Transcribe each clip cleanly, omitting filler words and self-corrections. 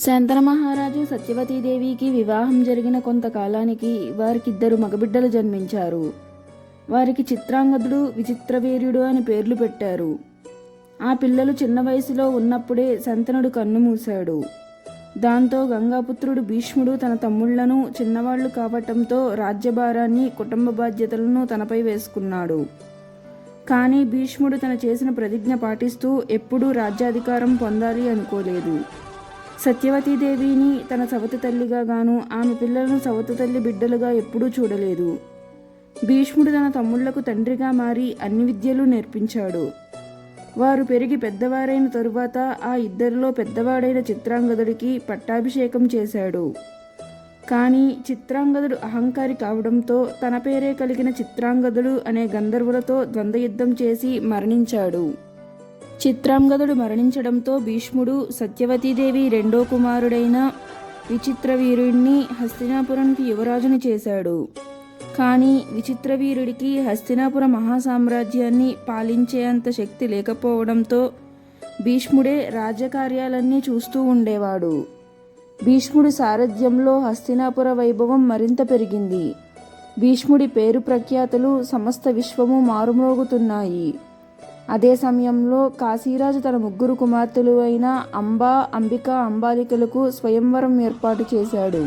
శంతన మహారాజు సత్యవతీదేవికి వివాహం జరిగిన కొంతకాలానికి వారికిద్దరు మగబిడ్డలు జన్మించారు. వారికి చిత్రాంగదుడు, విచిత్రవీర్యుడు అని పేర్లు పెట్టారు. ఆ పిల్లలు చిన్న వయసులో ఉన్నప్పుడే శంతనుడు కన్నుమూశాడు. దాంతో గంగాపుత్రుడు భీష్ముడు తన తమ్ముళ్లను చిన్నవాళ్లు కావటంతో రాజ్యభారాన్ని, కుటుంబ బాధ్యతలను తనపై వేసుకున్నాడు. కానీ భీష్ముడు తన చేసిన ప్రతిజ్ఞ పాటిస్తూ ఎప్పుడూ రాజ్యాధికారం పొందాలి అనుకోలేదు. సత్యవతీదేవిని తన సవతి తల్లిగా గాను, ఆమె పిల్లలను సవతి తల్లి బిడ్డలుగా ఎప్పుడూ చూడలేదు. భీష్ముడు తన తమ్ముళ్లకు తండ్రిగా మారి అన్ని విద్యలు నేర్పించాడు. వారు పెరిగి పెద్దవారైన తరువాత ఆ ఇద్దరిలో పెద్దవాడైన చిత్రాంగదుడికి పట్టాభిషేకం చేశాడు. కానీ చిత్రాంగదుడు అహంకారి కావడంతో తన పేరే కలిగిన చిత్రాంగదుడు అనే గంధర్వులతో ద్వంద్వయుద్ధం చేసి మరణించాడు. చిత్రాంగదుడు మరణించడంతో భీష్ముడు సత్యవతీదేవి రెండో కుమారుడైన విచిత్రవీరుడిని హస్తినాపురానికి యువరాజుని చేశాడు. కానీ విచిత్రవీరుడికి హస్తినాపుర మహాసామ్రాజ్యాన్ని పాలించేంత శక్తి లేకపోవడంతో భీష్ముడే రాజ్యకార్యాలన్నీ చూస్తూ ఉండేవాడు. భీష్ముడి సారథ్యంలో హస్తినాపుర వైభవం మరింత పెరిగింది. భీష్ముడి పేరు ప్రఖ్యాతులు సమస్త విశ్వము మారుమ్రోగుతున్నాయి. అదే సమయంలో కాశీరాజు తన ముగ్గురు కుమార్తెలు అయిన అంబా, అంబిక, అంబాలికలకు స్వయంవరం ఏర్పాటు చేశాడు.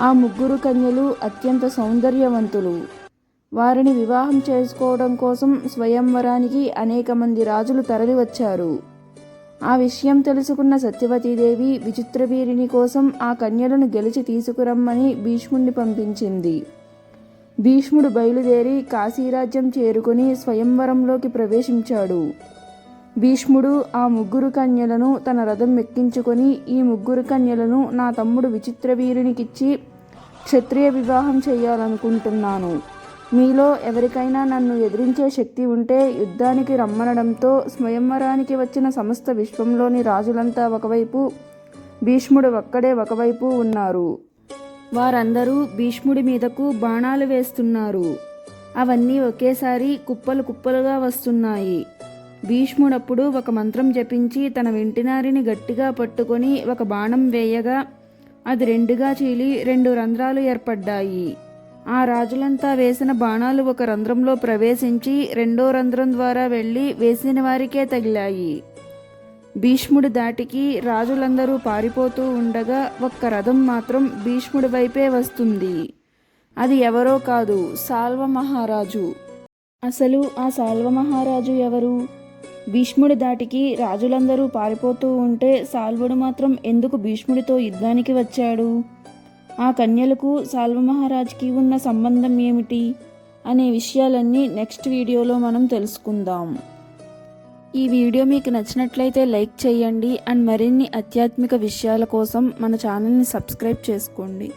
ఆ ముగ్గురు కన్యలు అత్యంత సౌందర్యవంతులు. వారిని వివాహం చేసుకోవడం కోసం స్వయంవరానికి అనేక మంది రాజులు తరలివచ్చారు. ఆ విషయం తెలుసుకున్న సత్యవతీదేవి విచిత్రవీరిని కోసం ఆ కన్యలను గెలిచి తీసుకురమ్మని భీష్ముడిని పంపించింది. భీష్ముడు బయలుదేరి కాశీరాజ్యం చేరుకుని స్వయంవరంలోకి ప్రవేశించాడు. భీష్ముడు ఆ ముగ్గురు కన్యలను తన రథం ఎక్కించుకొని, ఈ ముగ్గురు కన్యలను నా తమ్ముడు విచిత్రవీరునికిచ్చి క్షత్రియ వివాహం చేయాలనుకుంటున్నాను. మీలో ఎవరికైనా నన్ను ఎదిరించే శక్తి ఉంటే యుద్ధానికి రమ్మనడంతో స్వయంవరానికి వచ్చిన సమస్త విశ్వంలోని రాజులంతా ఒకవైపు, భీష్ముడు ఒక్కడే ఒకవైపు ఉన్నారు. వారందరూ భీష్ముడి మీదకు బాణాలు వేస్తున్నారు. అవన్నీ ఒకేసారి కుప్పలు కుప్పలుగా వస్తున్నాయి. భీష్ముడప్పుడు ఒక మంత్రం జపించి తన వెంటినారిని గట్టిగా పట్టుకొని ఒక బాణం వేయగా అది రెండుగా చీలి 2 రంధ్రాలు ఏర్పడ్డాయి. ఆ రాజులంతా వేసిన బాణాలు ఒక రంధ్రంలో ప్రవేశించి రెండో రంధ్రం ద్వారా వెళ్ళి వేసిన వారికే తగిలాయి. భీష్ముడి దాటికి రాజులందరూ పారిపోతూ ఉండగా ఒక్క రథం మాత్రం భీష్ముడి వైపే వస్తుంది. అది ఎవరో కాదు, సాల్వ మహారాజు. అసలు ఆ సాల్వ మహారాజు ఎవరు? భీష్ముడి దాటికి రాజులందరూ పారిపోతూ ఉంటే సాల్వుడు మాత్రం ఎందుకు భీష్ముడితో యుద్ధానికి వచ్చాడు? ఆ కన్యలకు సాల్వ మహారాజుకి ఉన్న సంబంధం ఏమిటి అనే విషయాలన్నీ నెక్స్ట్ వీడియోలో మనం తెలుసుకుందాం. ఈ వీడియో మీకు నచ్చినట్లయితే లైక్ చేయండి అండ్ మరిన్ని ఆధ్యాత్మిక విషయాల కోసం మన ఛానల్ని సబ్స్క్రైబ్ చేసుకోండి.